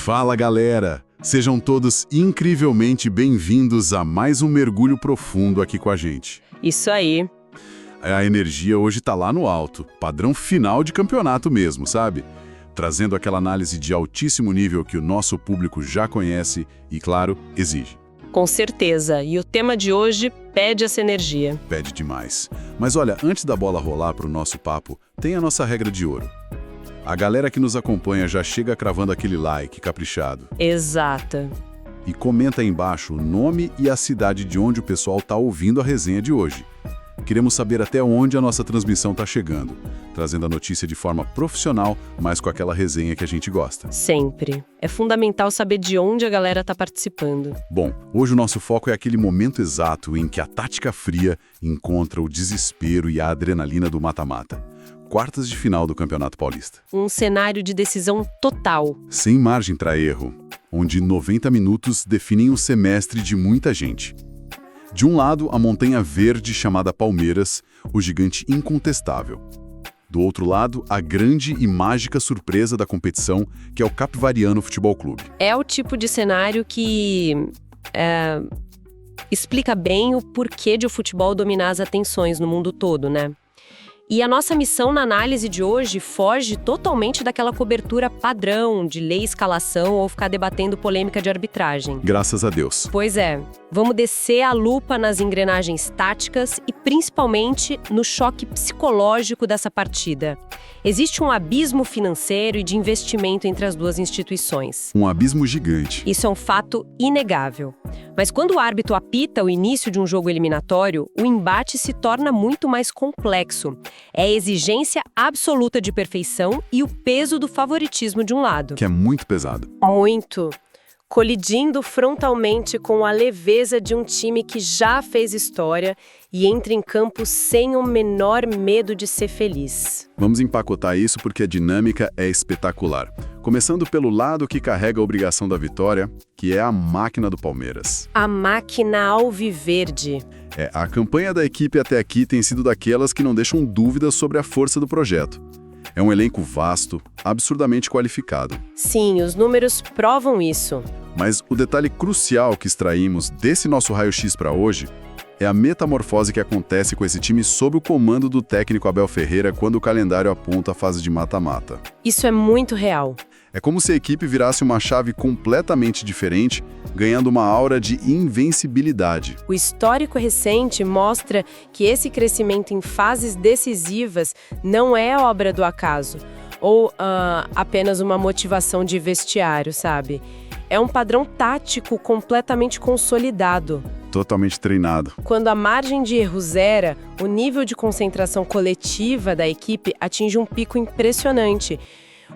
Fala, galera! Sejam todos incrivelmente bem-vindos a mais um mergulho profundo aqui com a gente. Isso aí. A energia hoje tá lá no alto, padrão final de campeonato mesmo, sabe? Trazendo aquela análise de altíssimo nível que o nosso público já conhece e, claro, exige. Com certeza. E o tema de hoje pede essa energia. Pede demais. Mas olha, antes da bola rolar pro nosso papo, tem a nossa regra de ouro. A galera que nos acompanha já chega cravando aquele like caprichado. Exata. E comenta aí embaixo o nome e a cidade de onde o pessoal tá ouvindo a resenha de hoje. Queremos saber até onde a nossa transmissão tá chegando, trazendo a notícia de forma profissional, mas com aquela resenha que a gente gosta. Sempre. É fundamental saber de onde a galera tá participando. Bom, hoje o nosso foco é aquele momento exato em que a tática fria encontra o desespero e a adrenalina do mata-mata. Quartas de final do Campeonato Paulista. Um cenário de decisão total. Sem margem para erro, onde 90 minutos definem o semestre de muita gente. De um lado, a montanha verde chamada Palmeiras, o gigante incontestável. Do outro lado, a grande e mágica surpresa da competição, que é o Capivariano Futebol Clube. É o tipo de cenário que explica bem o porquê de o futebol dominar as atenções no mundo todo, né? E a nossa missão na análise de hoje foge totalmente daquela cobertura padrão de ler escalação ou ficar debatendo polêmica de arbitragem. Graças a Deus. Pois é, vamos descer a lupa nas engrenagens táticas e principalmente no choque psicológico dessa partida. Existe um abismo financeiro e de investimento entre as duas instituições. Um abismo gigante. Isso é um fato inegável. Mas quando o árbitro apita o início de um jogo eliminatório, o embate se torna muito mais complexo. É a exigência absoluta de perfeição e o peso do favoritismo de um lado. Que é muito pesado. Muito. Colidindo frontalmente com a leveza de um time que já fez história e entra em campo sem o menor medo de ser feliz. Vamos empacotar isso porque a dinâmica é espetacular. Começando pelo lado que carrega a obrigação da vitória, que é a máquina do Palmeiras. A máquina alviverde. A campanha da equipe até aqui tem sido daquelas que não deixam dúvidas sobre a força do projeto. É um elenco vasto, absurdamente qualificado. Sim, os números provam isso. Mas o detalhe crucial que extraímos desse nosso raio-x para hoje é a metamorfose que acontece com esse time sob o comando do técnico Abel Ferreira quando o calendário aponta a fase de mata-mata. Isso é muito real. É como se a equipe virasse uma chave completamente diferente, ganhando uma aura de invencibilidade. O histórico recente mostra que esse crescimento em fases decisivas não é obra do acaso, ou apenas uma motivação de vestiário, sabe? É um padrão tático completamente consolidado. Totalmente treinado. Quando a margem de erro zera, o nível de concentração coletiva da equipe atinge um pico impressionante.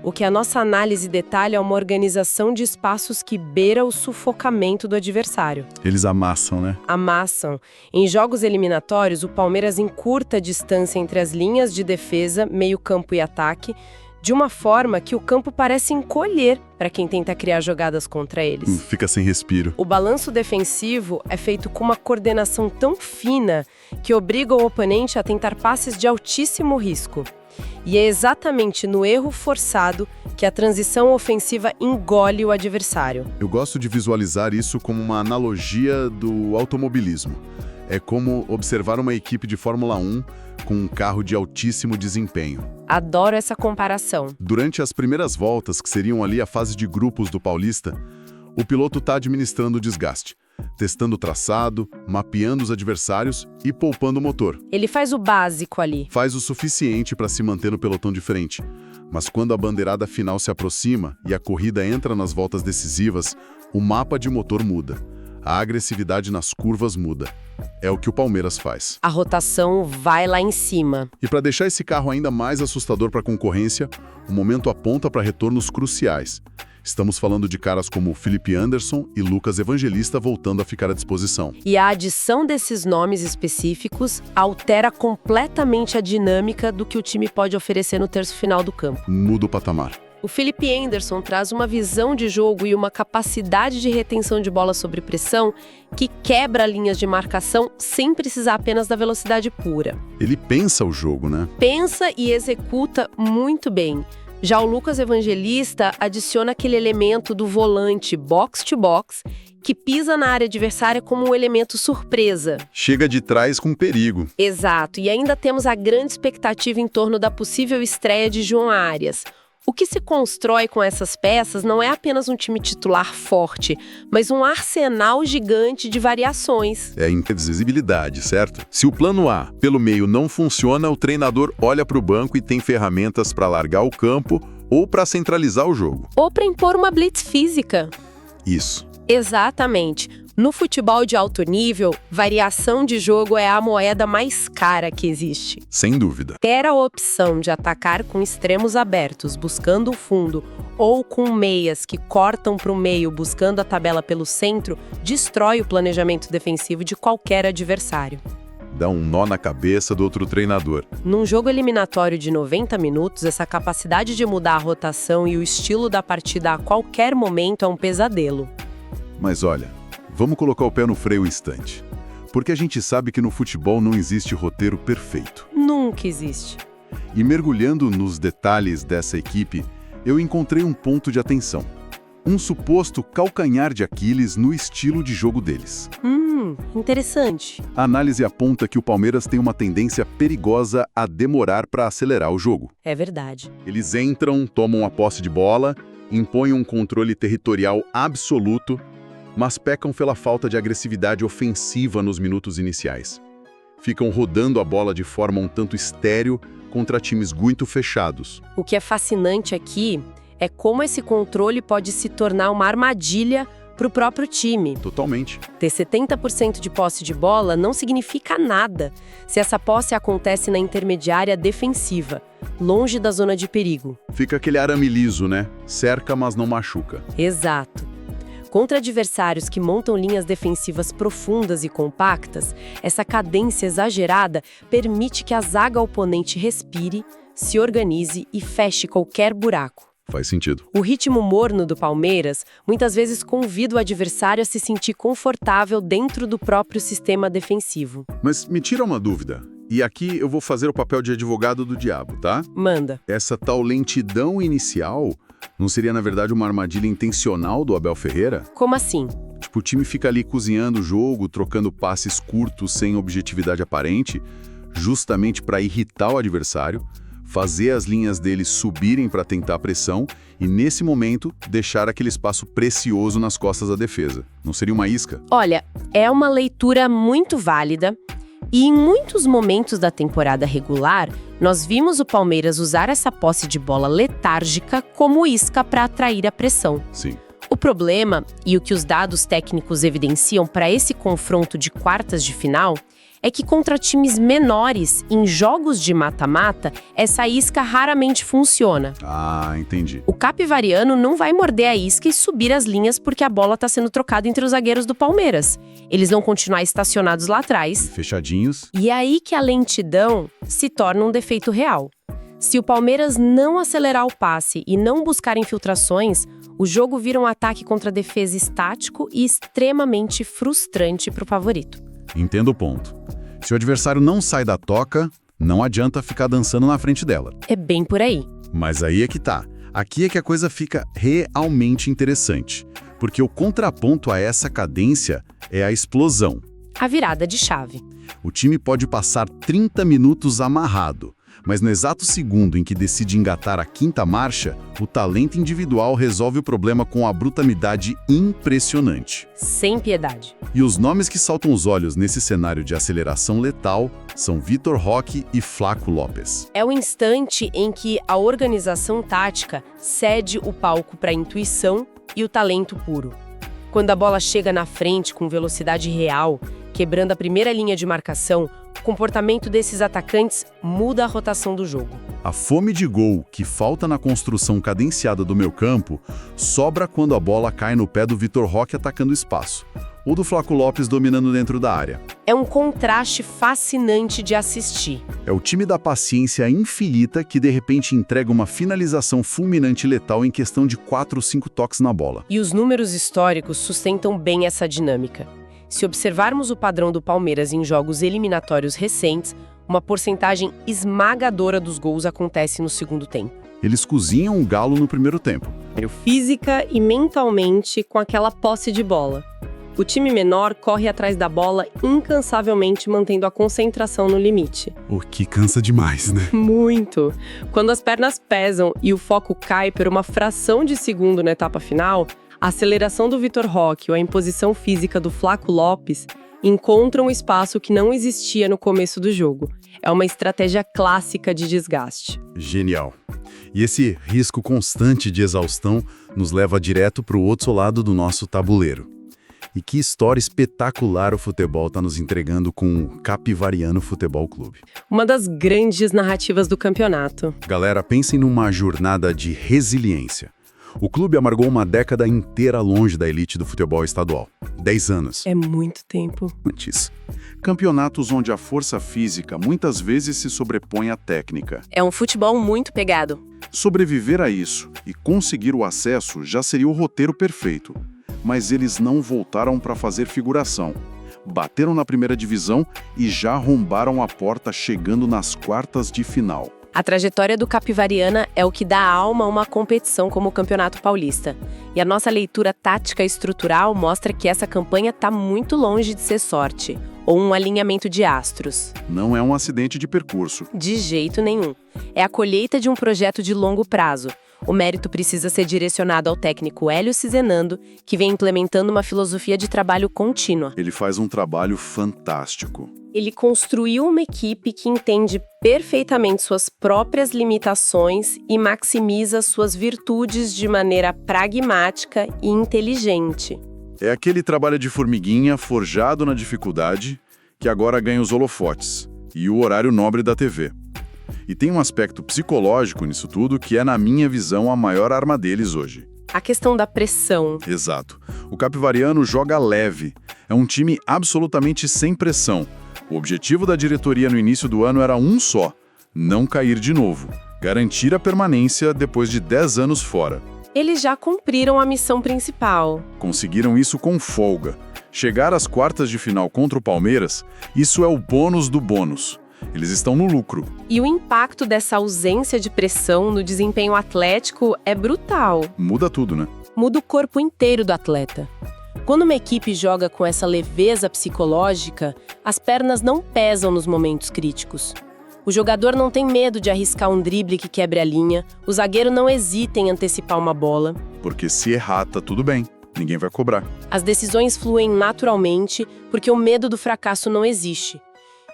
O que a nossa análise detalha é uma organização de espaços que beira o sufocamento do adversário. Eles amassam, né? Amassam. Em jogos eliminatórios, o Palmeiras encurta a distância entre as linhas de defesa, meio-campo e ataque, de uma forma que o campo parece encolher para quem tenta criar jogadas contra eles. Fica sem respiro. O balanço defensivo é feito com uma coordenação tão fina que obriga o oponente a tentar passes de altíssimo risco. E é exatamente no erro forçado que a transição ofensiva engole o adversário. Eu gosto de visualizar isso como uma analogia do automobilismo. É como observar uma equipe de Fórmula 1 com um carro de altíssimo desempenho. Adoro essa comparação. Durante as primeiras voltas, que seriam ali a fase de grupos do Paulista, o piloto está administrando o desgaste, testando o traçado, mapeando os adversários e poupando o motor. Ele faz o básico ali. Faz o suficiente para se manter no pelotão de frente. Mas quando a bandeirada final se aproxima e a corrida entra nas voltas decisivas, o mapa de motor muda. A agressividade nas curvas muda. É o que o Palmeiras faz. A rotação vai lá em cima. E para deixar esse carro ainda mais assustador para a concorrência, o momento aponta para retornos cruciais. Estamos falando de caras como Felipe Anderson e Lucas Evangelista voltando a ficar à disposição. E a adição desses nomes específicos altera completamente a dinâmica do que o time pode oferecer no terço final do campo. Muda o patamar. O Felipe Anderson traz uma visão de jogo e uma capacidade de retenção de bola sob pressão que quebra linhas de marcação sem precisar apenas da velocidade pura. Ele pensa o jogo, né? Pensa e executa muito bem. Já o Lucas Evangelista adiciona aquele elemento do volante box-to-box que pisa na área adversária como um elemento surpresa. Chega de trás com perigo. Exato, e ainda temos a grande expectativa em torno da possível estreia de João Arias. O que se constrói com essas peças não é apenas um time titular forte, mas um arsenal gigante de variações. É imprevisibilidade, certo? Se o plano A, pelo meio, não funciona, o treinador olha para o banco e tem ferramentas para largar o campo ou para centralizar o jogo. Ou para impor uma blitz física. Isso. Exatamente. No futebol de alto nível, variação de jogo é a moeda mais cara que existe. Sem dúvida. Ter a opção de atacar com extremos abertos, buscando o fundo, ou com meias que cortam para o meio, buscando a tabela pelo centro, destrói o planejamento defensivo de qualquer adversário. Dá um nó na cabeça do outro treinador. Num jogo eliminatório de 90 minutos, essa capacidade de mudar a rotação e o estilo da partida a qualquer momento é um pesadelo. Mas olha, vamos colocar o pé no freio um instante. Porque a gente sabe que no futebol não existe roteiro perfeito. Nunca existe. E mergulhando nos detalhes dessa equipe, eu encontrei um ponto de atenção. Um suposto calcanhar de Aquiles no estilo de jogo deles. Interessante. A análise aponta que o Palmeiras tem uma tendência perigosa a demorar para acelerar o jogo. É verdade. Eles entram, tomam a posse de bola, impõem um controle territorial absoluto, mas pecam pela falta de agressividade ofensiva nos minutos iniciais. Ficam rodando a bola de forma um tanto estéril contra times muito fechados. O que é fascinante aqui é como esse controle pode se tornar uma armadilha para o próprio time. Totalmente. Ter 70% de posse de bola não significa nada se essa posse acontece na intermediária defensiva, longe da zona de perigo. Fica aquele arame liso, né? Cerca, mas não machuca. Exato. Contra adversários que montam linhas defensivas profundas e compactas, essa cadência exagerada permite que a zaga oponente respire, se organize e feche qualquer buraco. Faz sentido. O ritmo morno do Palmeiras muitas vezes convida o adversário a se sentir confortável dentro do próprio sistema defensivo. Mas me tira uma dúvida. E aqui eu vou fazer o papel de advogado do diabo, tá? Manda. Essa tal lentidão inicial não seria, na verdade, uma armadilha intencional do Abel Ferreira? Como assim? Tipo, o time fica ali cozinhando o jogo, trocando passes curtos sem objetividade aparente, justamente para irritar o adversário, fazer as linhas deles subirem para tentar a pressão e, nesse momento, deixar aquele espaço precioso nas costas da defesa. Não seria uma isca? Olha, é uma leitura muito válida e em muitos momentos da temporada regular, nós vimos o Palmeiras usar essa posse de bola letárgica como isca para atrair a pressão. Sim. O problema, e o que os dados técnicos evidenciam para esse confronto de quartas de final, é que contra times menores, em jogos de mata-mata, essa isca raramente funciona. Ah, entendi. O capivariano não vai morder a isca e subir as linhas porque a bola está sendo trocada entre os zagueiros do Palmeiras. Eles vão continuar estacionados lá atrás. Fechadinhos. E é aí que a lentidão se torna um defeito real. Se o Palmeiras não acelerar o passe e não buscar infiltrações, o jogo vira um ataque contra a defesa estático e extremamente frustrante para o favorito. Entendo o ponto. Se o adversário não sai da toca, não adianta ficar dançando na frente dela. É bem por aí. Mas aí é que tá. Aqui é que a coisa fica realmente interessante. Porque o contraponto a essa cadência é a explosão. A virada de chave. O time pode passar 30 minutos amarrado, mas no exato segundo em que decide engatar a quinta marcha, o talento individual resolve o problema com uma brutalidade impressionante. Sem piedade. E os nomes que saltam os olhos nesse cenário de aceleração letal são Vitor Roque e Flaco Lopes. É o instante em que a organização tática cede o palco para a intuição e o talento puro. Quando a bola chega na frente com velocidade real, quebrando a primeira linha de marcação, o comportamento desses atacantes muda a rotação do jogo. A fome de gol que falta na construção cadenciada do meio-campo sobra quando a bola cai no pé do Vitor Roque atacando o espaço, ou do Flaco Lopes dominando dentro da área. É um contraste fascinante de assistir. É o time da paciência infinita que de repente entrega uma finalização fulminante e letal em questão de 4 ou 5 toques na bola. E os números históricos sustentam bem essa dinâmica. Se observarmos o padrão do Palmeiras em jogos eliminatórios recentes, uma porcentagem esmagadora dos gols acontece no segundo tempo. Eles cozinham o galo no primeiro tempo. Física e mentalmente com aquela posse de bola. O time menor corre atrás da bola incansavelmente, mantendo a concentração no limite. O que cansa demais, né? Muito! Quando as pernas pesam e o foco cai por uma fração de segundo na etapa final, a aceleração do Vitor Roque ou a imposição física do Flaco Lopes encontram um espaço que não existia no começo do jogo. É uma estratégia clássica de desgaste. Genial. E esse risco constante de exaustão nos leva direto para o outro lado do nosso tabuleiro. E que história espetacular o futebol está nos entregando com o Capivariano Futebol Clube. Uma das grandes narrativas do campeonato. Galera, pensem numa jornada de resiliência. O clube amargou uma década inteira longe da elite do futebol estadual. 10 anos. É muito tempo. Antes. Campeonatos onde a força física muitas vezes se sobrepõe à técnica. É um futebol muito pegado. Sobreviver a isso e conseguir o acesso já seria o roteiro perfeito. Mas eles não voltaram para fazer figuração. Bateram na primeira divisão e já arrombaram a porta chegando nas quartas de final. A trajetória do Capivariana é o que dá alma a uma competição como o Campeonato Paulista. E a nossa leitura tática e estrutural mostra que essa campanha está muito longe de ser sorte, ou um alinhamento de astros. Não é um acidente de percurso. De jeito nenhum. É a colheita de um projeto de longo prazo. O mérito precisa ser direcionado ao técnico Hélio Cizenando, que vem implementando uma filosofia de trabalho contínua. Ele faz um trabalho fantástico. Ele construiu uma equipe que entende perfeitamente suas próprias limitações e maximiza suas virtudes de maneira pragmática e inteligente. É aquele trabalho de formiguinha forjado na dificuldade que agora ganha os holofotes e o horário nobre da TV. E tem um aspecto psicológico nisso tudo que é, na minha visão, a maior arma deles hoje. A questão da pressão. Exato. O Capivariano joga leve. É um time absolutamente sem pressão. O objetivo da diretoria no início do ano era um só: não cair de novo. Garantir a permanência depois de 10 anos fora. Eles já cumpriram a missão principal. Conseguiram isso com folga. Chegar às quartas de final contra o Palmeiras, isso é o bônus do bônus. Eles estão no lucro. E o impacto dessa ausência de pressão no desempenho atlético é brutal. Muda tudo, né? Muda o corpo inteiro do atleta. Quando uma equipe joga com essa leveza psicológica, as pernas não pesam nos momentos críticos. O jogador não tem medo de arriscar um drible que quebre a linha, o zagueiro não hesita em antecipar uma bola. Porque se errar, tá tudo bem. Ninguém vai cobrar. As decisões fluem naturalmente porque o medo do fracasso não existe.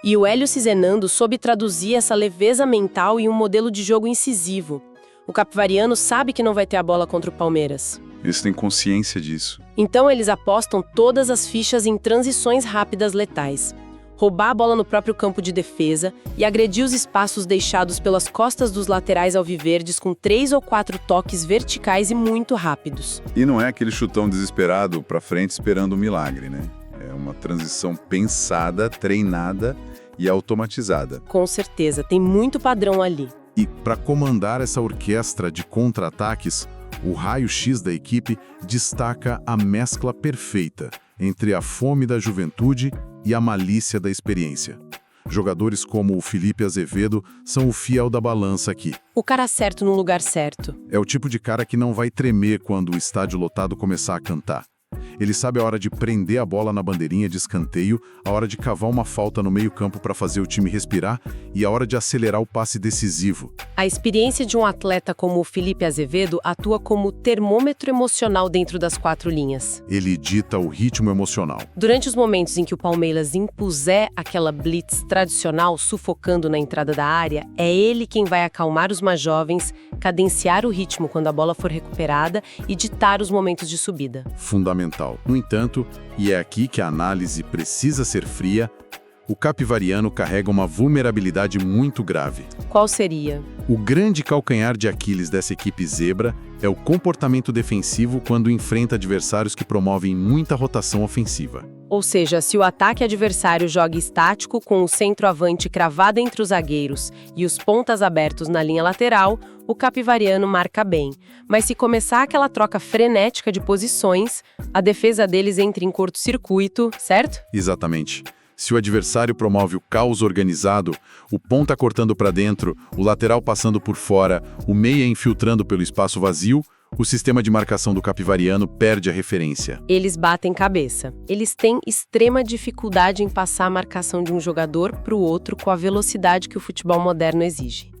E o Hélio Cizenando soube traduzir essa leveza mental em um modelo de jogo incisivo. O Capivariano sabe que não vai ter a bola contra o Palmeiras. Eles têm consciência disso. Então eles apostam todas as fichas em transições rápidas letais. Roubar a bola no próprio campo de defesa e agredir os espaços deixados pelas costas dos laterais alviverdes com 3 ou 4 toques verticais e muito rápidos. E não é aquele chutão desesperado pra frente esperando um milagre, né? É uma transição pensada, treinada e automatizada. Com certeza, tem muito padrão ali. E para comandar essa orquestra de contra-ataques, o raio-x da equipe destaca a mescla perfeita entre a fome da juventude e a malícia da experiência. Jogadores como o Felipe Azevedo são o fiel da balança aqui. O cara certo no lugar certo. É o tipo de cara que não vai tremer quando o estádio lotado começar a cantar. Ele sabe a hora de prender a bola na bandeirinha de escanteio, a hora de cavar uma falta no meio-campo para fazer o time respirar e a hora de acelerar o passe decisivo. A experiência de um atleta como o Felipe Azevedo atua como termômetro emocional dentro das 4 linhas. Ele dita o ritmo emocional. Durante os momentos em que o Palmeiras impuser aquela blitz tradicional sufocando na entrada da área, é ele quem vai acalmar os mais jovens, cadenciar o ritmo quando a bola for recuperada e ditar os momentos de subida. Fundamental. No entanto, e é aqui que a análise precisa ser fria, o Capivariano carrega uma vulnerabilidade muito grave. Qual seria? O grande calcanhar de Aquiles dessa equipe zebra é o comportamento defensivo quando enfrenta adversários que promovem muita rotação ofensiva. Ou seja, se o ataque adversário joga estático com o centroavante cravado entre os zagueiros e os pontas abertos na linha lateral, o Capivariano marca bem. Mas se começar aquela troca frenética de posições, a defesa deles entra em curto-circuito, certo? Exatamente. Se o adversário promove o caos organizado, o ponta cortando para dentro, o lateral passando por fora, o meia infiltrando pelo espaço vazio, o sistema de marcação do capivariano perde a referência. Eles batem cabeça. Eles têm extrema dificuldade em passar a marcação de um jogador para o outro com a velocidade que o futebol moderno exige.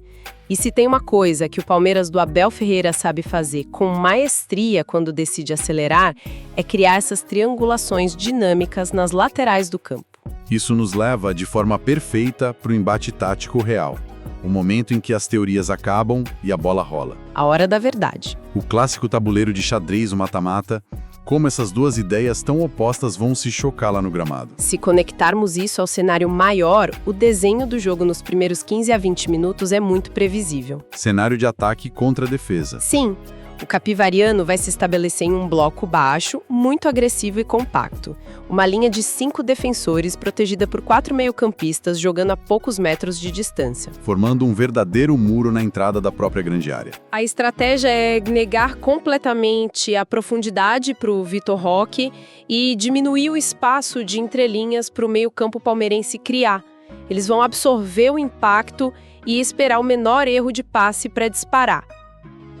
E se tem uma coisa que o Palmeiras do Abel Ferreira sabe fazer com maestria quando decide acelerar, é criar essas triangulações dinâmicas nas laterais do campo. Isso nos leva de forma perfeita para o embate tático real. O momento em que as teorias acabam e a bola rola. A hora da verdade. O clássico tabuleiro de xadrez, o mata-mata, como essas duas ideias tão opostas vão se chocar lá no gramado. Se conectarmos isso ao cenário maior, o desenho do jogo nos primeiros 15 a 20 minutos é muito previsível. Cenário de ataque contra defesa. Sim, o capivariano vai se estabelecer em um bloco baixo, muito agressivo e compacto. Uma linha de 5 defensores protegida por 4 meio-campistas jogando a poucos metros de distância. Formando um verdadeiro muro na entrada da própria grande área. A estratégia é negar completamente a profundidade para o Vitor Roque e diminuir o espaço de entrelinhas para o meio-campo palmeirense criar. Eles vão absorver o impacto e esperar o menor erro de passe para disparar.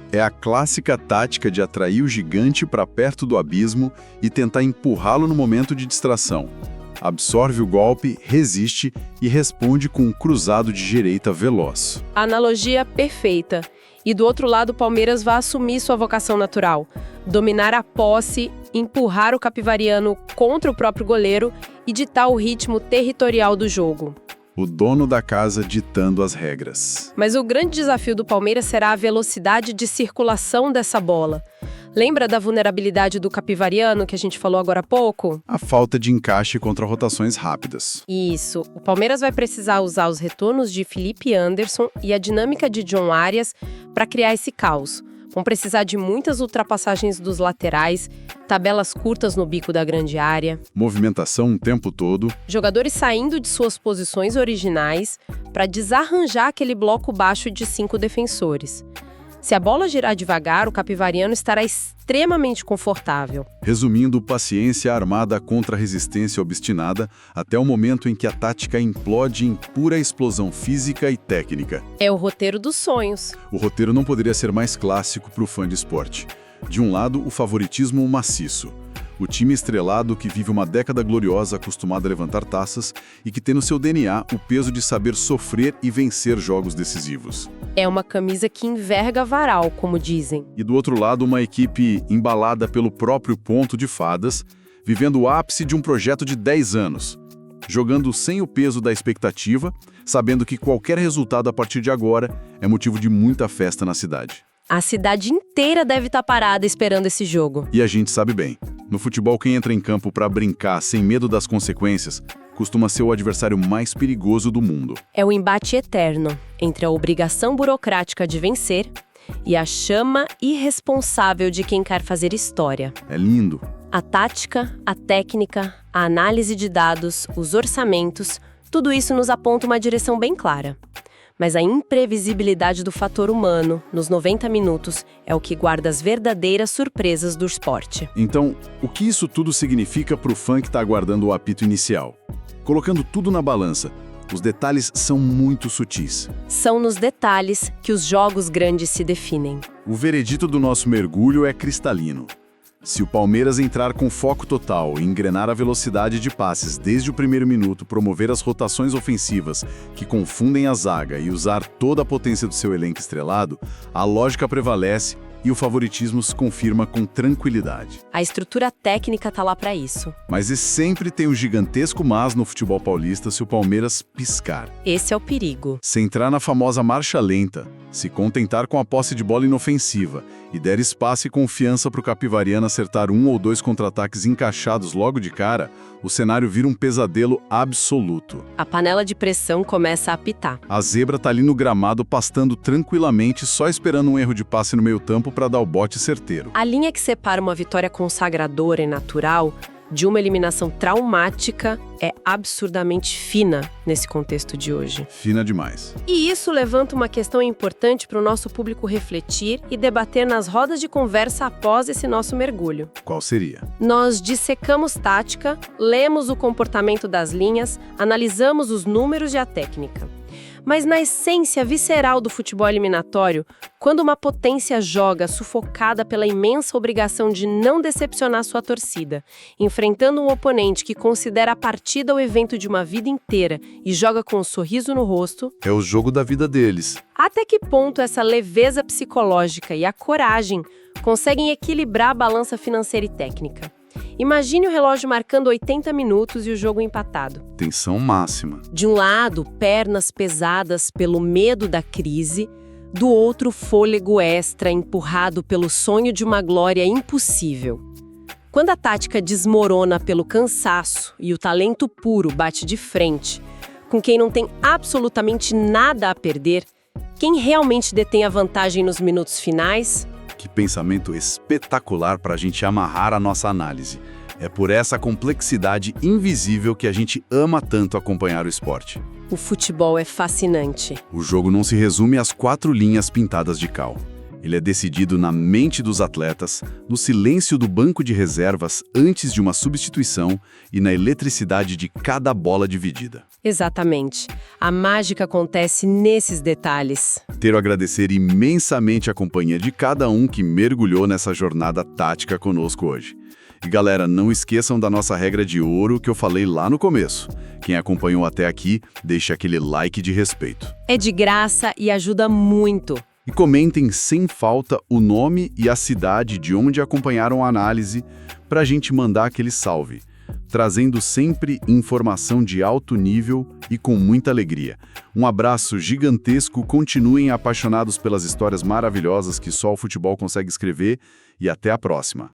É a clássica tática de atrair o gigante para perto do abismo e tentar empurrá-lo no momento de distração. Absorve o golpe, resiste e responde com um cruzado de direita veloz. A analogia perfeita. E do outro lado, o Palmeiras vai assumir sua vocação natural. Dominar a posse, empurrar o capivariano contra o próprio goleiro e ditar o ritmo territorial do jogo. O dono da casa ditando as regras. Mas o grande desafio do Palmeiras será a velocidade de circulação dessa bola. Lembra da vulnerabilidade do capivariano que a gente falou agora há pouco? A falta de encaixe contra rotações rápidas. Isso. O Palmeiras vai precisar usar os retornos de Felipe Anderson e a dinâmica de John Arias para criar esse caos. Vão precisar de muitas ultrapassagens dos laterais, tabelas curtas no bico da grande área. Movimentação o tempo todo. Jogadores saindo de suas posições originais para desarranjar aquele bloco baixo de 5 defensores. Se a bola girar devagar, o capivariano estará extremamente confortável. Resumindo, paciência armada contra a resistência obstinada até o momento em que a tática implode em pura explosão física e técnica. É o roteiro dos sonhos. O roteiro não poderia ser mais clássico para o fã de esporte. De um lado, o favoritismo maciço. O time estrelado que vive uma década gloriosa acostumado a levantar taças e que tem no seu DNA o peso de saber sofrer e vencer jogos decisivos. É uma camisa que enverga varal, como dizem. E do outro lado, uma equipe embalada pelo próprio ponto de fadas, vivendo o ápice de um projeto de 10 anos, jogando sem o peso da expectativa, sabendo que qualquer resultado a partir de agora é motivo de muita festa na cidade. A cidade inteira deve estar parada esperando esse jogo. E a gente sabe bem, no futebol quem entra em campo para brincar sem medo das consequências costuma ser o adversário mais perigoso do mundo. É o embate eterno entre a obrigação burocrática de vencer e a chama irresponsável de quem quer fazer história. É lindo. A tática, a técnica, a análise de dados, os orçamentos, tudo isso nos aponta uma direção bem clara. Mas a imprevisibilidade do fator humano, nos 90 minutos, é o que guarda as verdadeiras surpresas do esporte. Então, o que isso tudo significa para o fã que está aguardando o apito inicial? Colocando tudo na balança, os detalhes são muito sutis. São nos detalhes que os jogos grandes se definem. O veredito do nosso mergulho é cristalino. Se o Palmeiras entrar com foco total e engrenar a velocidade de passes desde o primeiro minuto, promover as rotações ofensivas que confundem a zaga e usar toda a potência do seu elenco estrelado, a lógica prevalece e o favoritismo se confirma com tranquilidade. A estrutura técnica tá lá para isso. Mas e sempre tem um gigantesco mas no futebol paulista se o Palmeiras piscar. Esse é o perigo. Se entrar na famosa marcha lenta, se contentar com a posse de bola inofensiva e der espaço e confiança para o capivariano acertar 1 ou 2 contra-ataques encaixados logo de cara, o cenário vira um pesadelo absoluto. A panela de pressão começa a apitar. A zebra tá ali no gramado pastando tranquilamente, só esperando um erro de passe no meio-campo para dar o bote certeiro. A linha que separa uma vitória consagradora e natural de uma eliminação traumática é absurdamente fina nesse contexto de hoje. Fina demais. E isso levanta uma questão importante para o nosso público refletir e debater nas rodas de conversa após esse nosso mergulho. Qual seria? Nós dissecamos tática, lemos o comportamento das linhas, analisamos os números e a técnica. Mas na essência visceral do futebol eliminatório, quando uma potência joga sufocada pela imensa obrigação de não decepcionar sua torcida, enfrentando um oponente que considera a partida o evento de uma vida inteira e joga com um sorriso no rosto, É o jogo da vida deles. até que ponto essa leveza psicológica e a coragem conseguem equilibrar a balança financeira e técnica? Imagine o relógio marcando 80 minutos e o jogo empatado. Tensão máxima. De um lado, pernas pesadas pelo medo da crise, do outro, fôlego extra empurrado pelo sonho de uma glória impossível. Quando a tática desmorona pelo cansaço e o talento puro bate de frente, com quem não tem absolutamente nada a perder, quem realmente detém a vantagem nos minutos finais? Que pensamento espetacular para a gente amarrar a nossa análise. É por essa complexidade invisível que a gente ama tanto acompanhar o esporte. O futebol é fascinante. O jogo não se resume às 4 linhas pintadas de cal. Ele é decidido na mente dos atletas, no silêncio do banco de reservas antes de uma substituição e na eletricidade de cada bola dividida. Exatamente. A mágica acontece nesses detalhes. Quero agradecer imensamente a companhia de cada um que mergulhou nessa jornada tática conosco hoje. E galera, não esqueçam da nossa regra de ouro que eu falei lá no começo. Quem acompanhou até aqui, deixe aquele like de respeito. É de graça e ajuda muito. E comentem sem falta o nome e a cidade de onde acompanharam a análise para a gente mandar aquele salve, trazendo sempre informação de alto nível e com muita alegria. Um abraço gigantesco, continuem apaixonados pelas histórias maravilhosas que só o futebol consegue escrever e até a próxima.